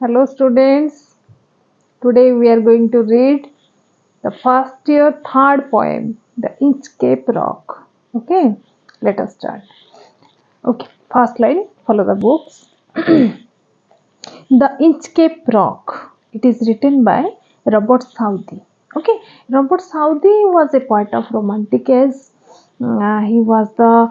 Hello students, today we are going to read the first year third poem, The Inchcape Rock. Okay, let us start. Okay, first line, follow the books. The Inchcape Rock. It is written by Robert Southey. Okay, Robert Southey was a poet of Romantic age. He was the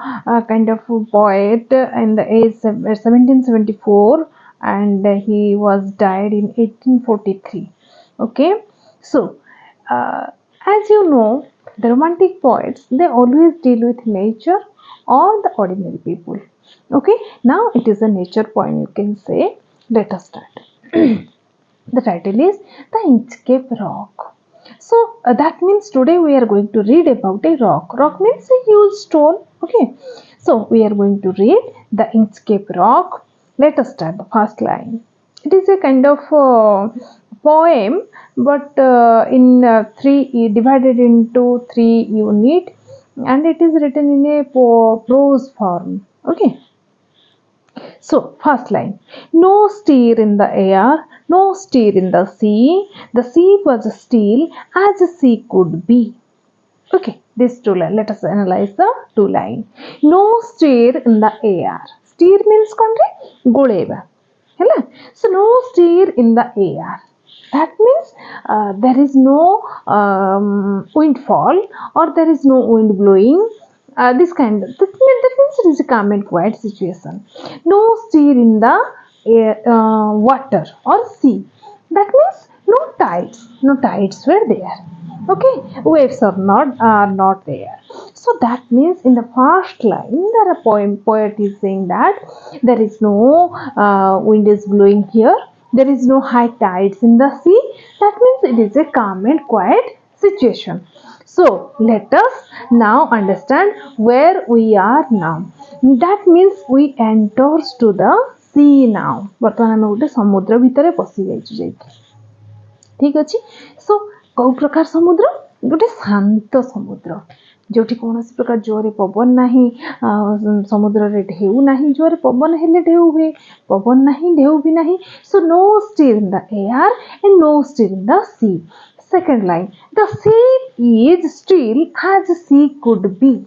kind of poet in the age 1774 and he was died in 1843. Okay, so as you know, the Romantic poets they always deal with nature or the ordinary people. Okay, now it is a nature poem, you can say. Let us start. The title is The Inchcape Rock. So that means today we are going to read about a rock. Rock means a huge stone. Okay, so we are going to read The Inchcape Rock. Let us start the first line. It is a kind of poem, but divided into three units, and it is written in a prose form. Okay. So, first line. No steer in the air, no steer in the sea. The sea was still as a sea could be. Okay, this two line. Let us analyze the two line. No steer in the air. Steer means kondre goleva. So no steer in the air. That means there is no windfall or there is no wind blowing. That means it is a calm and quiet situation. No steer in the air, water or sea. That means no tides were there. Okay, waves are not there. So that means in the first line, the poet is saying that there is no wind is blowing here. There is no high tides in the sea. That means it is a calm and quiet situation. So let us now understand where we are now. That means we enters to the sea now. ବର୍ତ୍ତମାନ ଆମେ ଗୋଟେ ସମୁଦ୍ର ଭିତରେ ପଶି ଯାଇଛୁ ଯାଇକି. ଠିକ ଅଛି. So କୋଉ ପ୍ରକାର ସମୁଦ୍ର? ଗୋଟେ ଶାନ୍ତ ସମୁଦ୍ର. ଯୋଉଠି କୌଣସି ପ୍ରକାର ଜୋରରେ ପବନ ନାହିଁ, ସମୁଦ୍ରରେ ଢେଉ ନାହିଁ. ଜୋରରେ ପବନ ହେଲେ ଢେଉ ହୁଏ, ପବନ ନାହିଁ ଢେଉ ବି ନାହିଁ. So no steer in the air and no steer in the sea. Second line, the sea is still as the sea could be.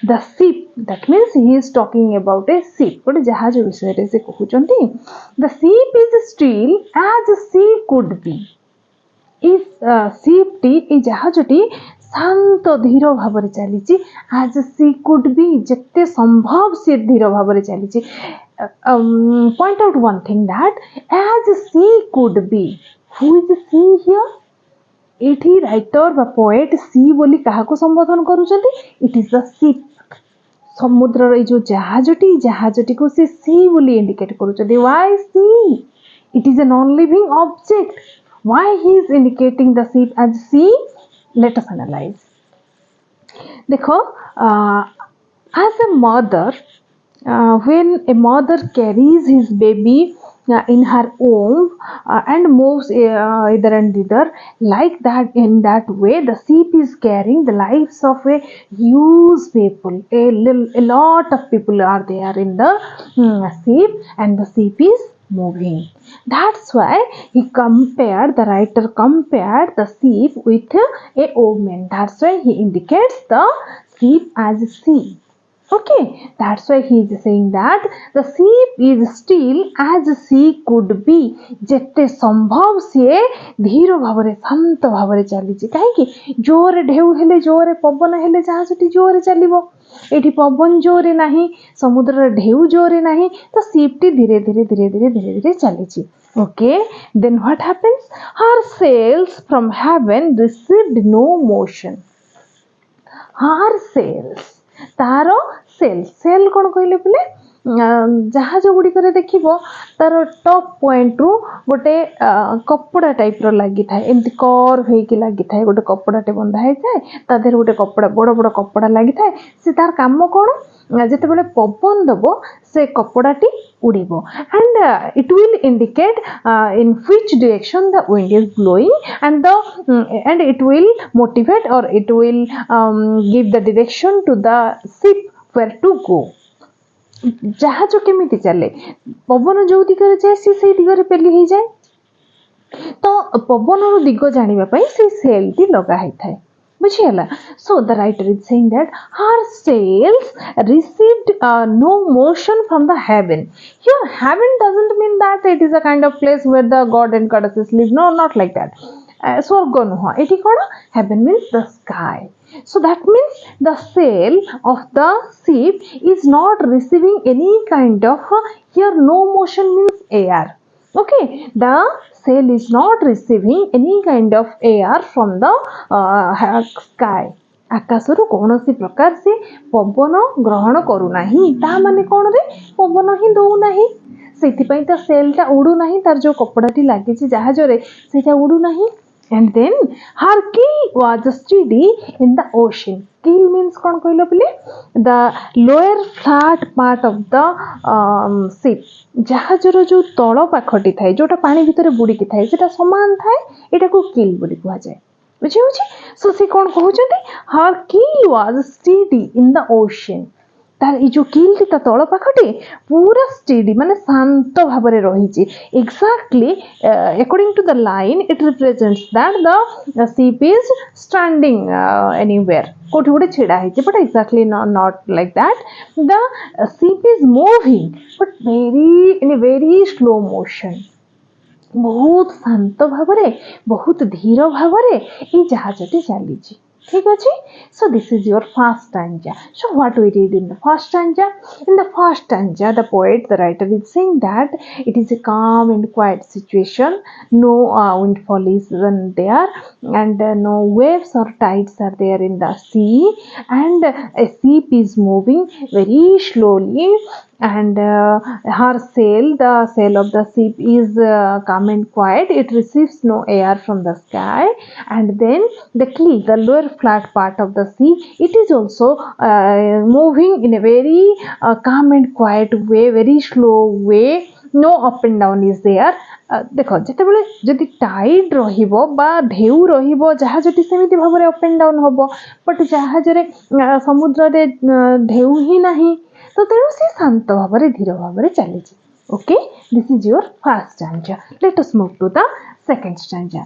The ship, that means he is talking about a ship. ଗୋଟେ ଜାହାଜ ବିଷୟରେ ସେ କହୁଛନ୍ତି. The ship is still as the sea could be. ଶିପ୍ଟି ଏଇ ଜାହାଜଟି ଶାନ୍ତ ଧୀର ଭାବରେ ଚାଲିଛି. as she could be, ଯେତେ ସମ୍ଭବ ସେ ଧୀର ଭାବରେ ଚାଲିଛି. Point out one thing that as she could be. Who is she here? ଏଠି ରାଇଟର ବା ପୋଏଟ ସି ବୋଲି କାହାକୁ ସମ୍ବୋଧନ କରୁଛନ୍ତି? ଇଟ୍ ଇଜ ଦ ସିପ୍. ସମୁଦ୍ରର ଏଇ ଯୋଉ ଜାହାଜଟିକୁ ସେ ସି ବୋଲି ଇଣ୍ଡିକେଟ କରୁଛନ୍ତି. why sea? It is a non-living object. Why he is indicating the ship as sea? Let us analyze. देखो, as a mother, when a mother carries his baby in her womb and moves either and thither, like that, in that way the ship is carrying the lives of a huge people. A lot of people are there in the ship and the ship is moving. That's why the writer compared the ship with a woman. That's why he indicates the ship as sea. Okay, that's why he is saying that the ship is still as sea could be. ଯେତେ ସମ୍ଭବ ସିଏ ଧୀର ଭାବରେ ଶାନ୍ତ ଭାବରେ ଚାଲିଛି. କାହିଁକି? ଜୋରରେ ଢେଉ ହେଲେ, ଜୋରରେ ପବନ ହେଲେ ଜାହାଜଟି ଜୋରରେ ଚାଲିବ. ଏଠି ପବନ ଜୋରରେ ନାହିଁ, ସମୁଦ୍ରର ଢେଉ ଜୋରରେ ନାହିଁ, ତ ଶିପ୍ଟି ଧୀରେ ଧୀରେ ଚାଲିଛି. Okay, then what happens? Her sails from heaven received no motion. Her sails, ତାର ସେଲ୍ କ'ଣ କହିଲେ ପିଲେ? ଜାହାଜ ଗୁଡ଼ିକରେ ଦେଖିବ ତାର ଟପ୍ ପଏଣ୍ଟରୁ ଗୋଟେ କପଡ଼ା ଟାଇପ୍ର ଲାଗିଥାଏ, ଏମିତି କର୍ଭ ହେଇକି ଲାଗିଥାଏ. ଗୋଟେ କପଡ଼ାଟେ ବନ୍ଧା ହେଇଥାଏ, ତା ଦେହରେ ଗୋଟେ କପଡ଼ା, ବଡ଼ ବଡ଼ କପଡ଼ା ଲାଗିଥାଏ. ସେ ତାର କାମ କ'ଣ? ଯେତେବେଳେ ପବନ ଦବ ସେ କପଡ଼ାଟି ଉଡ଼ିବ. and it will indicate in which direction the wind is blowing and it will motivate or it will give the direction to the ship where to go. जहाज केमिति चले पवन जो दिगरे जाए सी से दिगरे पेली हो जाए तो पवन दिग जानापी से सेल टी लगा है बुझीगला so the writer is saying that her sails received no motion from the heaven. Here heaven doesn't mean that it is a kind of place where the god and goddesses live, no, not like that. Swarga nuha eti kono heaven means the sky. So that means the sail of the ship is not receiving any kind of here no motion means air. Okay, the sail is not receiving any kind of air from the sky. आकाशरू कौन सी प्रकार से पवन ग्रहण करूना ता माने कौन रे पवन ही दौना से सेलटा उड़ूना तार जो कपड़ाटी लगी जहाज से उड़ूना and then her keel was steady in the ocean. Keel means कौन कहलो बोले the lower flat part of the ship. जहाजर जो तल पाखटी थाए जोटा पानी भितर बुड़ी की थाए सेटा समान थाए एटा को कील बोली कहा जाए बुझी होची सो से कोन कहउचंती हर कील was steady in the ocean तार ई जो कील ता तल पाखटी पूरा स्टेडी माने शांत भाबरे रहिची exactly according to the line it represents that the ship is standing anywhere कोठी गोटे छिड़ा है but exactly not like that the ship is moving but very in a very slow motion बहुत शांत भावरे बहुत धीर भावरे ये जहाजटी चली ठीक अच्छे so this is your first stanza. So what we read in the first stanza? In the first stanza the poet, the writer is saying that it is a calm and quiet situation, no windfall is there and no waves or tides are there in the sea and a ship is moving very slowly and her sail, the sail of the ship is calm and quiet, it receives no air from the sky and then the keel, the lower flat part of the sea, it is also moving in a very calm and quiet way, very slow way, no up and down is there. देखो जिते बेले जदि Tide रहिबो बा ढेउ रहिबो जहाजटी सेमिति भाबरे up and down होबो but जहाजरे समुद्र रे ढेउ ही नाही तो तेणु से शांत भावरे धीर भावरे चली okay this is your first stanza let us move to the second stanza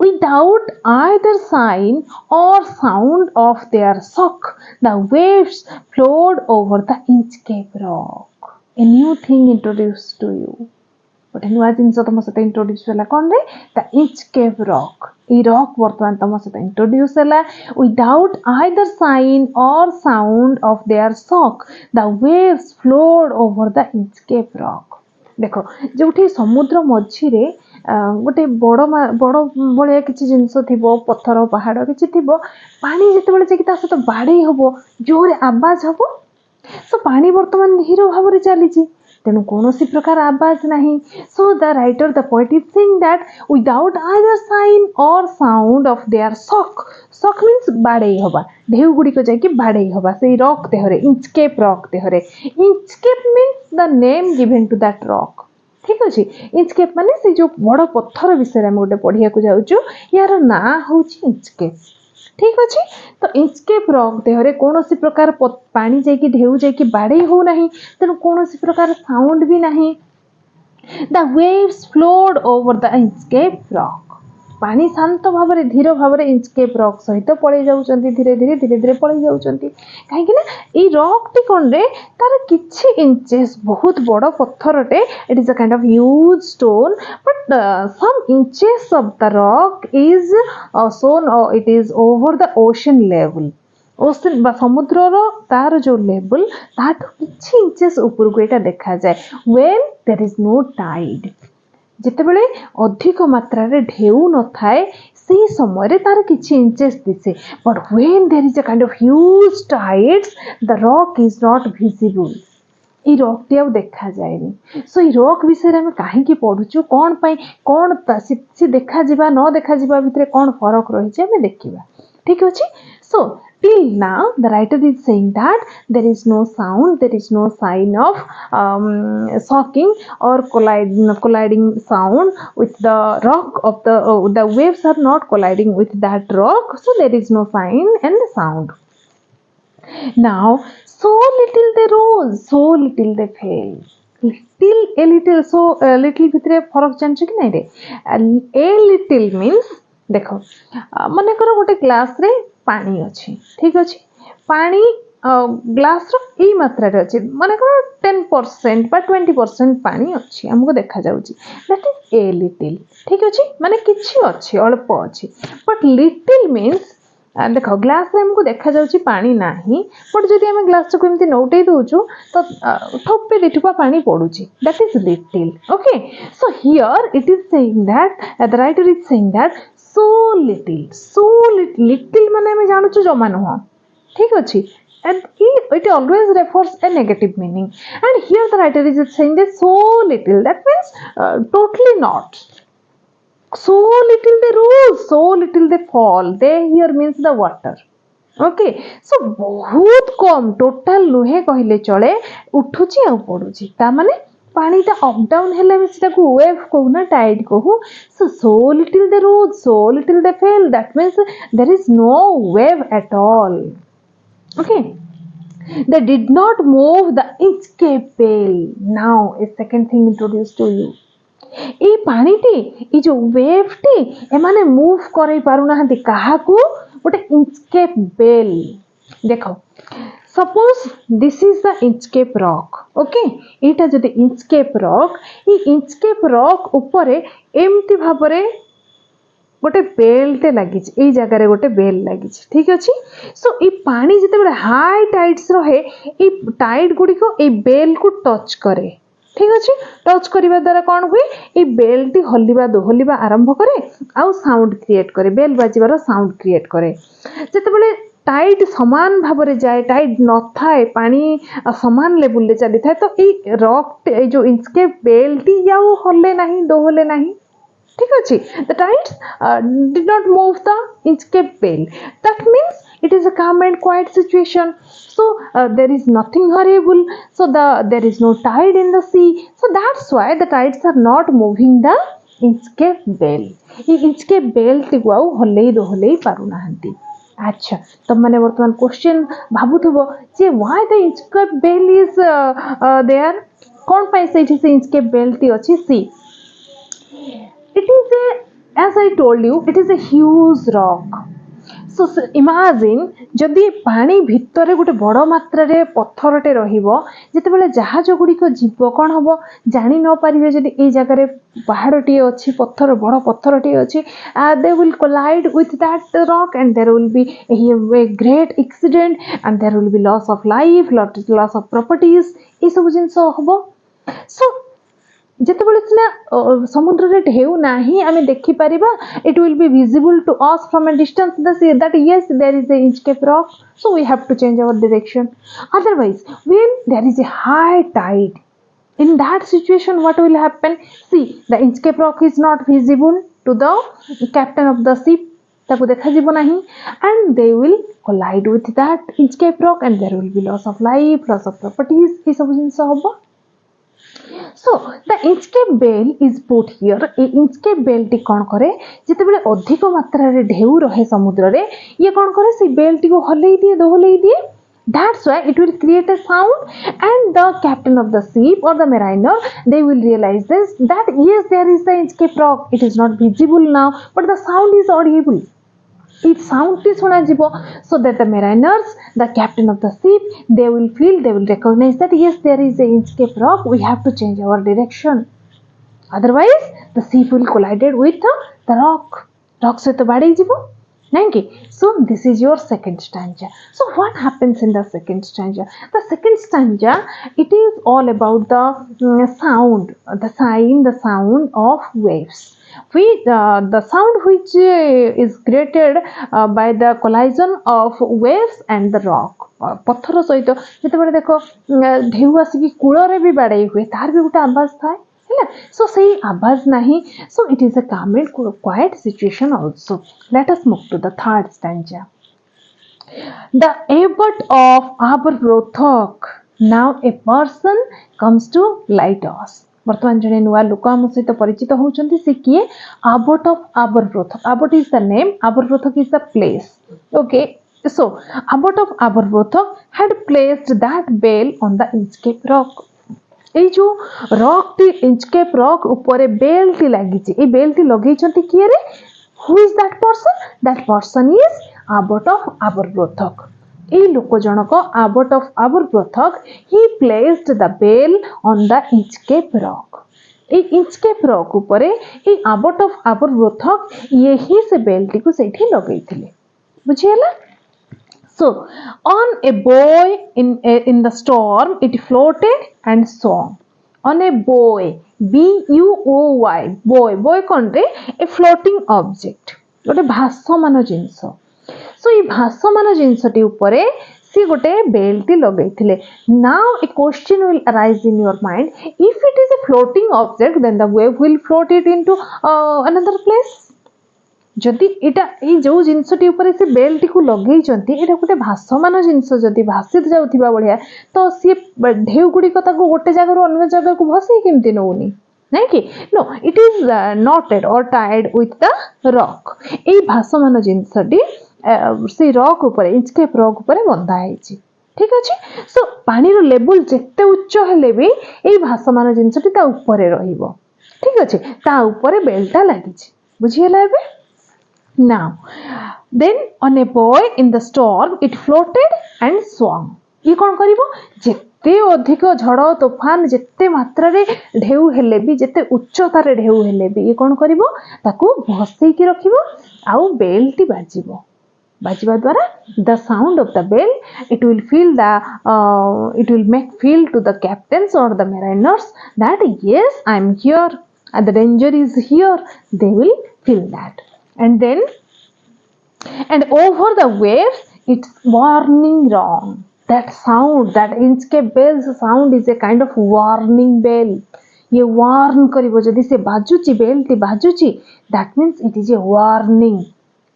without either sign or sound of their shock the waves flowed over the Inchcape rock a new thing introduced to you गोटे नुआ जिनस तुम सहित introduce है कौन रे the Inchcape rock ये rock वर्तमान तुम सहित इंट्रोड्यूस है विदाउट आइदर साइन और sound of there shock the waves flowed over the Inchcape rock देखो जो समुद्र मझी रे गोटे बड़ बड़ भाया किसी जिनस थी पत्थर पहाड़ किसी थी पानी जिते जाकि सहित बाड़े हम जोर आवाज हम सो पानी बर्तमान धीर भाव में चली तेणु कौन प्रकार आवाज नहीं so the writer the poet is saying that without either sign और sound of there shock shock means बाड़े हवा ढेउ गुड़िक जाकि बाड़े हवा से रॉक देहरे इंचकेप रॉक देहरे Inchcape means the name given to that rock ठीक अच्छे इंचकेप माने से जो बड़ पत्थर विषय में गोटे पढ़िया को जाऊँ यार ना हूँ इंचकेप ठीक अच्छे तो इंचकेप रॉक देहरे कौन प्रकार पानी जाकि ढेउ जाकि बाड़े हो नहीं तेणु कौन प्रकार साउंड भी नहीं the waves flowed over the Inchcape rock पानी शांत भाव में धीर भाव में इंचकेप रॉक सहित पड़े जाऊँगी धीरे धीरे धीरे धीरे पड़े जाऊँगी कहीं ये रॉक टी कौन रे तार किछि इंचेस बहुत बड़ पत्थरटे it is a kind of huge stone but some inches of the rock is shown it is over the ocean level ocean बा समुद्र तार जो लेवल ताठ किछि इंचेस ऊपर को एटा देखा जाए when there is no tide जितेबले अधिक मात्रा रे ढेउ न थाए से समय रे तार किछि इंचेस दिसे but when there is a kind of huge tides the rock is not visible ये रॉक टी आउ देखा जाएनी सो ये रॉक विषय में कहीं पढ़ुचु कौन पाई कौन से देखा जिबा न देखा जिबा भितरे कौन फरक रही छे हमें देखिबा ठीक अछि सो till now the writer is saying that there is no sound, there is no sign of shocking or colliding sound with the rock of the waves are not colliding with that rock, so there is no sign and sound. Now So little they rose, so little they fell. Little, so little भितर फरक जानछ कि नहीं रे? A little means देखो मन कर गोटे glass रे पानी अच्छी, ठीक अच्छी पानी ग्लास रो ई मात्रा रे अच्छी मन कर 10% बा 20% पानी अच्छी हमको देखा जाउची दैट इज ए लिटिल, ठीक अच्छी माने किछि अच्छी अल्प अच्छी बट लिटिल मीन्स देख ग्लास रे हमको देखा जाउची पानी नाही बट जदि हम ग्लास को एमती नौटे दउछु तो ठोपे दिठुपा पानी पडुची that is little. Okay so here it is saying that the writer is saying that so little माने हम जानछु जमा नुह, ठीक अछि and it always refers a negative meaning and here the writer is saying that so little that means totally not. So little they rose, so little they fall. They here means the water. Okay, so बहुत कम total नुहे कहले चले उठुची आ पडुची ता माने पानी ता up down हेले हम सेटा को वेव कहू ना टाइड कहू. So little they rose, so little they fell. That means there is no wave at all. Okay, they did not move the Inchcape bell. Now a second thing introduced to you. ए पानीटी ए जो वेवटी एमाने move करै पारु नाहंती काहाकू गोटे Inchcape bell. देखो suppose this is the Inchcape rock. Okay एटा जदि Inchcape rock ए Inchcape rock ऊपर एमती भाबरे गोटे बेलटे लागि ए जगह रे गोटे बेल लागि, ठीक अछि. सो ए पानी जते बडे हाई टाइड्स रहे ए टाइड गुडी को ए बेल को टच करे, ठीक अच्छे टच करने द्वारा कौन हुए ये बेल टी हलिबा आरंभ करे आउ साउंड क्रिएट करे बेल बाजिबार साउंड क्रिएट करे. जेतेबेले टाइड समान भाव में जाए टाइड न थाए पानी समान लेवल चली थाए तो ये रॉक जो इंचकेप बेल टी याउ हले नहीं दोहले नहीं, ठीक अच्छे. The tides did not move the Inchcape bell. That means it is a calm and quiet situation, so there is nothing horrible, so there is no tide in the sea, so that's why the tides are not moving the Inchcape bell. ये Inchcape bell टी को हल्लेई दोहलेई पारु नाहंती. अच्छा तब मैंने वर्तमान क्वेश्चन भाबुथबो जे why the Inchcape bell is there, कौन पाई से Inchcape bell टी अछि. सी it is a, as I told you, it is a huge rock. So imagine जदि पानी भितर गोटे बड़ मात्रा रे पत्थरटे रहिबो जेतेबेले जहाज गुड़िक जीव कौन हम जानी न पारिबे जदि ए जगह रे पहाड़टी अछि पत्थर बड़ पत्थरटी अछि they will collide with that rock and there will be a great accident and there will be loss of life, loss of properties ए सब जिंस हबो. So जेतेबेले सिना समुद्र रे ढेउ नाही आमे देखि परिबा it will be visible to us from a distance that yes there is a Inchcape rock, so we have to change our direction. Otherwise when there is a high tide, in that situation what will happen, see the Inchcape rock is not visible to the captain of the ship ताको देखा जीवो नाही and they will collide with that Inchcape rock and there will be loss of life, loss of properties ए सब जिंस हबो. So the Inchcape bell is put here. A Inchcape bell T कौन करे जितेबेले अधिक मात्रा रे ढेउ रहे समुद्र रे ये कौन करे से बेल टी को हलेई दिए दोहलेई दिए. That's why it will create a sound and the captain of the ship or the mariner they will realize this that yes there is the Inchcape rock, it is not visible now but the sound is audible, it sound is suna jibo, so that the mariners, the captain of the ship, they will feel, they will recognize that yes there is a Inchcape rock, we have to change our direction. Otherwise the ship will collided with the rock se to badi jibo nahi. So this is your second stanza. So what happens in the second stanza? The second stanza it is all about the sound, the sign, the sound of waves. The sound which is created by the collision of waves and the rock. पत्थर सहित जेतेबेले देखो ढेउ आसिकी cool रे भी बाड़ाई हुए तार भी गोटे आवाज थाए है. So सही आवाज नहीं, so it is a calm and quiet situation also. Let us move to the third stanza. The abbot of Aberbrothock, now a person comes to light us. वर्तमान जने नुआ लोक आम सहित परिचित होउछन्ती से किए abbot of Aberbrothock. Abbot is the name, Aberbrothock is the place. Okay, So Abbot of Aberbrothock had placed that bell on the Inchcape rock. এই जो रॉक टी इंचकेप रॉक ऊपर बेल टी लगी ए बेल टी लगे किए रे who is that person is Abbot of Aberbrothock এই লোক জনক Abbot of Aberbrothock he placed the bell on the Inchcape rock এই Inchcape rock ऊपर এই Abbot of Aberbrothock ये ही से बेल टी को सेठी लगेइथिले बुझियला. So, on a buoy in the storm, it floated and swung. On a buoy, B-U-O-Y, buoy konre a floating object. गोटे भासमान जिनस. So, ये भासमान जिनसटी उपरे सी गोटे बेल्टी लगेइथिले. Now, a question will arise in your mind. If it is a floating object, then the wave will float it into another place. जदि एटा ए जो जिनसटी ऊपर से belt को लगेई चंती एटा गोटे भासमान जिनस जदि भासित जाउथिबा बढिया तो सी ढेउ गुडी को ताको गोटे जगह रो अन्य जगह को भसे केमती नउनी नै कि नो इट इज नॉटेड और टाइड विथ द रॉक ए भासमान जिनसटी से रॉक ऊपर इंचकेप रॉक ऊपर बंधा हैछि ठीक अछि. सो पानी रो लेवल जेते उच्च हेले भी ए भासमान जिनसटी ता ऊपर रहिबो ठीक अछि ता ऊपर बेल्टा लागिछि बुझियला एबे. Now, then on a buoy in the storm, it floated and swung. ये कौन करिवो जेते अधिक झड़ तूफान जेते मात्रा रे ढेउ हेले भी जेते उच्चता रे ढेउ हेले भी ये कौन करिवो ताकू भसई की रखिवो आउ बेल टी बाजिवो बाजिबा द्वारा the sound of the bell it will make feel to the captains or the mariners that yes I am here and the danger is here. They will feel that. And then and over the waves it's warning wrong. That sound, that Inchcape bell's sound is a kind of warning bell. ये warn करिवो जदि से बाजुची bell टी बाजुची that means it is a warning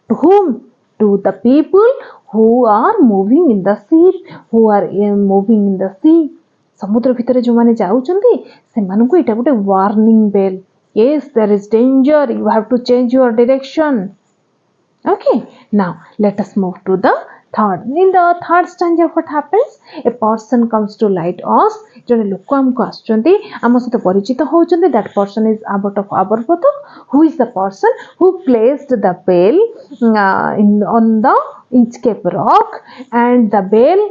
to whom? To the people who are moving in the sea. समुद्र भितर जो माने जाउचंती से मानकु एटा गोटे warning bell. Yes, there is danger. You have to change your direction. Okay. Now, let us move to the third. In the third stanza, what happens? A person comes to light us. जने लोक हमको आछंती हम सहित परिचित होउचंती. That person is Abbot of Aberbrothock. Who is the person who placed the bell on the Inchcape rock, and the bell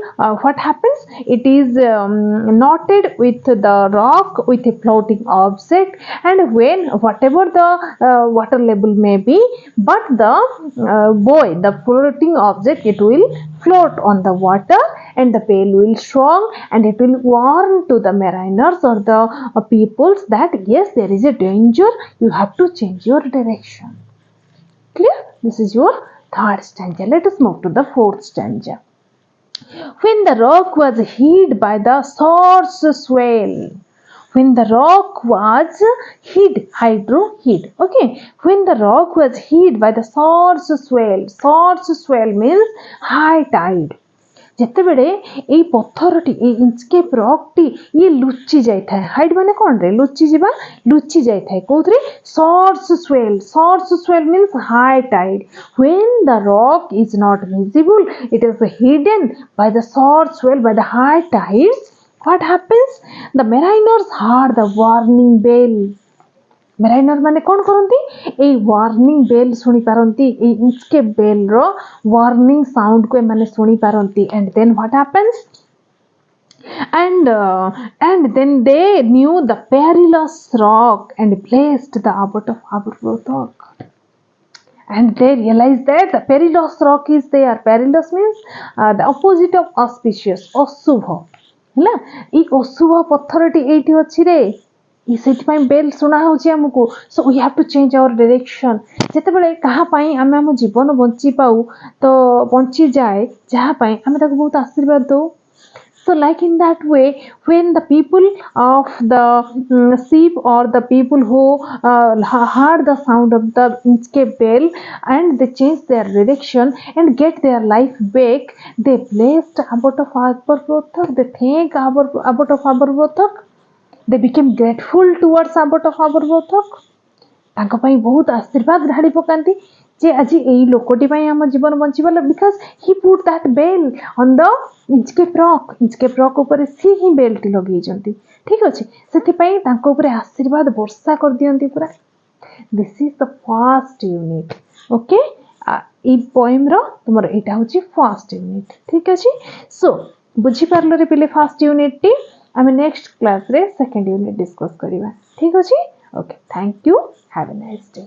what happens, it is knotted with the rock with a floating object, and when whatever the water level may be, but the buoy, the floating object, it will float on the water and the bell will swing and it will warn to the mariners or the peoples that yes, there is a danger, you have to change your direction. Clear? This is your third stanza. Let us move to the fourth stanza. When the rock was hid by the source swell. When the rock was hid, okay. When the rock was hid by the source swell means high tide. जेते बेले एई पत्थरटी ए Inchcape रॉकटी ये लुच्ची जाय थाए hide माने कोन रे लुच्ची जाय थाए कोथरे source swell means high tide. When the rock is not visible, it is hidden by the source swell, by the high tides. What happens? The mariners heard the warning bell. मेराइनर माने कौन करती ए warning bell सुनी पारंती ए Inchcape bell रो warning sound को माने सुनी पारंती. And then what happens and then they knew the perilous rock and placed the Abbot of Aberbrothock, and they realized that the perilous rock is there. Perilous means the opposite of auspicious, अशुभ हैला ई अशुभ पत्थरटी एठी अछि रे bell शुणा होमको. So we have to change our direction. जिते बड़े कहाँ आम आम जीवन बंची पाऊ तो बंची जाए जहाँपाई आम बहुत आशीर्वाद दो. So like in that way, when the people of the sheep or the people who heard the sound of the Inchcape bell and they changed their direction and get their life back, they blessed Abbot of Aberbrothock. They thank Abbot of Aberbrothock. They became grateful towards Abbot of Aberbrothock. तांको पाई बहुत आशीर्वाद ढाड़ी पकांती जे आज एई लोकटी पई हम जीवन बंचीगला because he put that bell on the Inchcape rock ऊपर सी ही बेल्ट लगे जंती ठीक अछि सेति पई तांको ऊपर आशीर्वाद वर्षा कर दियंती पूरा this is the first unit okay ई पोएम रो तुमर एटा होची फर्स्ट यूनिट ठीक अछि सो बुझी पारलो रे पिले फर्स्ट यूनिट टी आमे नेक्स्ट क्लास रे सेकंड यूनिट डिस्कस करिवा ठीक अछि okay thank you have a nice day